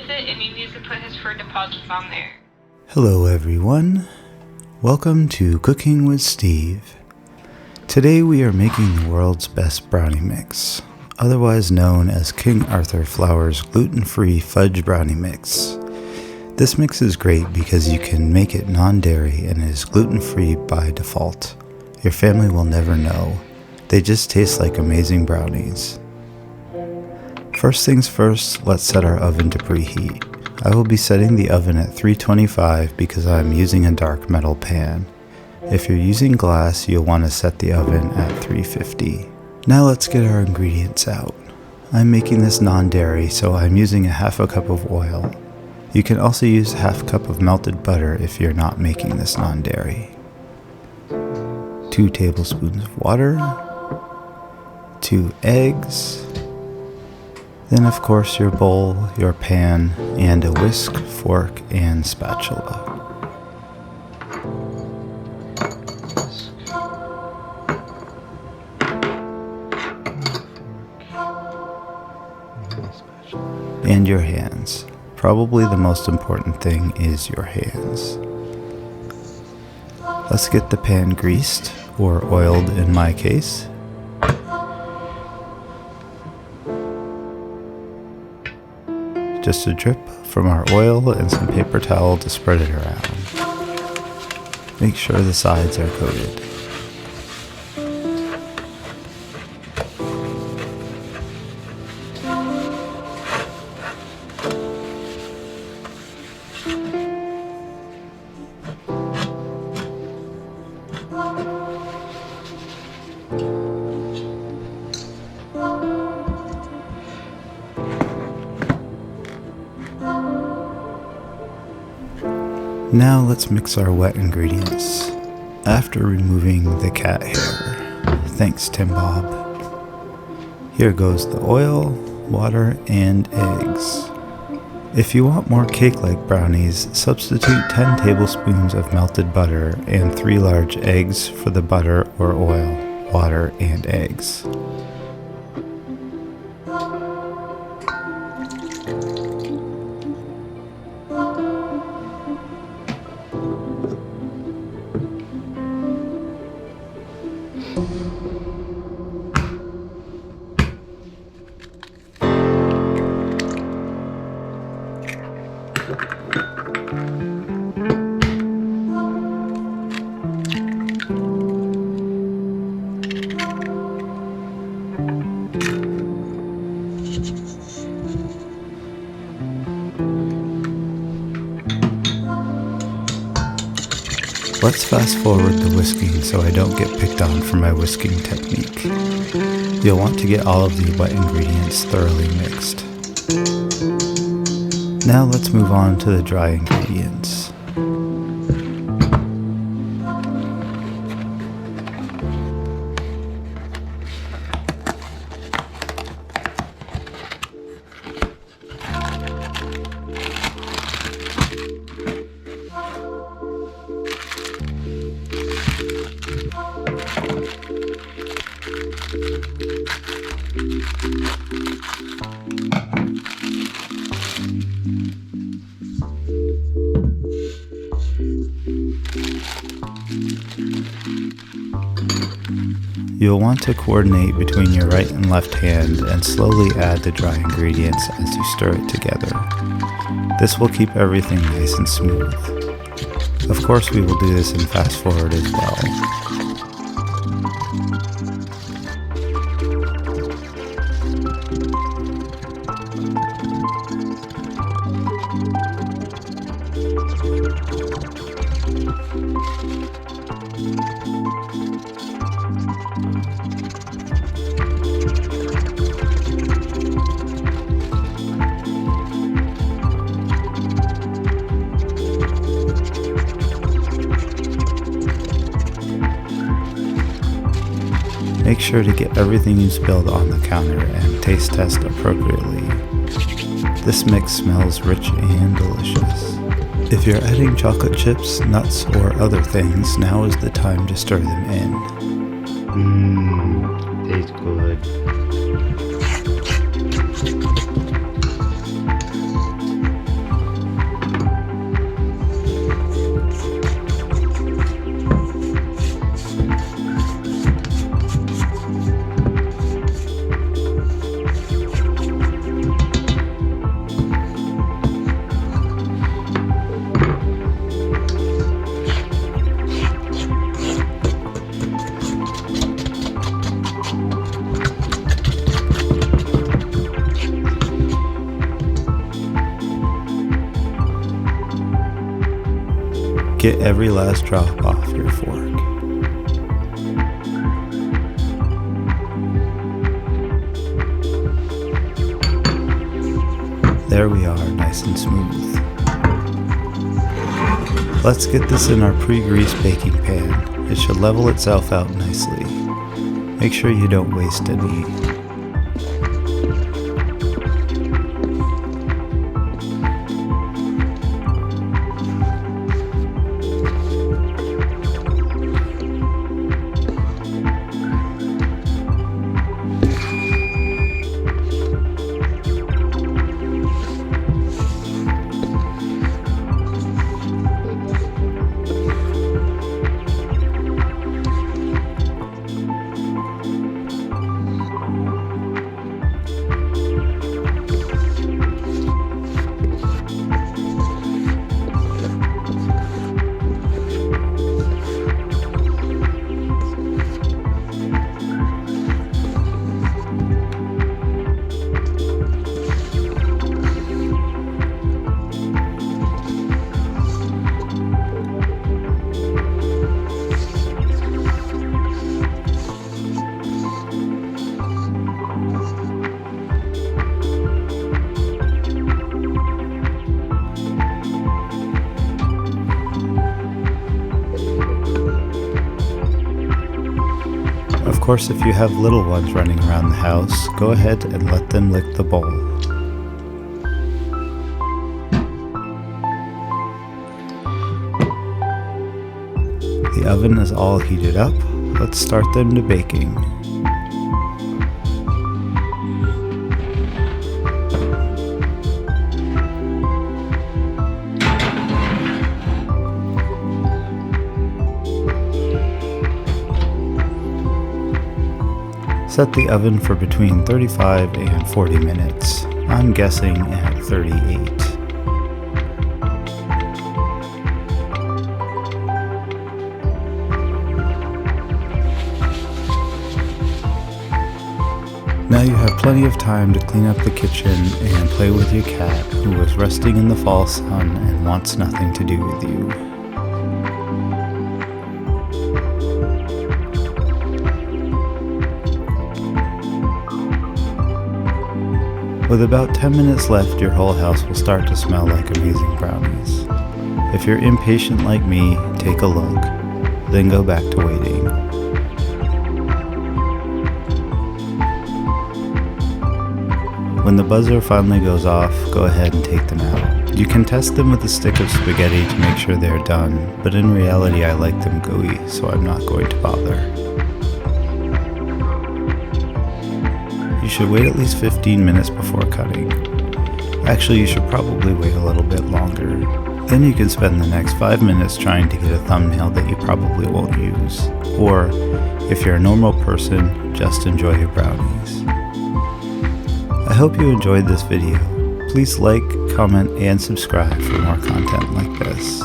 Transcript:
with it, and he needs to put his fur deposits on there. Hello everyone, welcome to Cooking with Steve. Today we are making the world's best brownie mix, otherwise known as King Arthur Flour's gluten-free fudge brownie mix. This mix is great because you can make it non-dairy and it is gluten-free by default. Your family will never know. They just taste like amazing brownies. First things first, let's set our oven to preheat. I will be setting the oven at 325 because I am using a dark metal pan. If you're using glass, you'll want to set the oven at 350. Now let's get our ingredients out. I'm making this non-dairy, so I'm using a half a cup of oil. You can also use a half cup of melted butter if you're not making this non-dairy. 2 tablespoons of water, 2 eggs, then of course your bowl, your pan, and a whisk, fork, and spatula. And your hands. Probably the most important thing is your hands. Let's get the pan greased, or oiled in my case. Just a drip from our oil and some paper towel to spread it around. Make sure the sides are coated. Now let's mix our wet ingredients. After removing the cat hair. Thanks, Tim Bob. Here goes the oil, water, and eggs. If you want more cake-like brownies, substitute 10 tablespoons of melted butter and 3 large eggs for the butter or oil, water, and eggs. Let's fast forward the whisking so I don't get picked on for my whisking technique. You'll want to get all of the wet ingredients thoroughly mixed. Now let's move on to the dry ingredients. You'll want to coordinate between your right and left hand and slowly add the dry ingredients as you stir it together. This will keep everything nice and smooth. Of course, we will do this in fast forward as well. Make sure to get everything you spilled on the counter and taste test appropriately. This mix smells rich and delicious. If you're adding chocolate chips, nuts, or other things, now is the time to stir them in. Tastes good. Get every last drop off your fork. There we are, nice and smooth. Let's get this in our pre-greased baking pan. It should level itself out nicely. Make sure you don't waste any. Of course, if you have little ones running around the house, go ahead and let them lick the bowl. The oven is all heated up. Let's start them to baking. Set the oven for between 35 and 40 minutes. I'm guessing at 38. Now you have plenty of time to clean up the kitchen and play with your cat, who is resting in the fall sun and wants nothing to do with you. With about 10 minutes left, your whole house will start to smell like amazing brownies. If you're impatient like me, take a look, then go back to waiting. When the buzzer finally goes off, go ahead and take them out. You can test them with a stick of spaghetti to make sure they're done, but in reality I like them gooey, so I'm not going to bother. You should wait at least 15 minutes before cutting. Actually, you should probably wait a little bit longer. Then you can spend the next 5 minutes trying to get a thumbnail that you probably won't use. Or, if you're a normal person, just enjoy your brownies. I hope you enjoyed this video. Please like, comment, and subscribe for more content like this.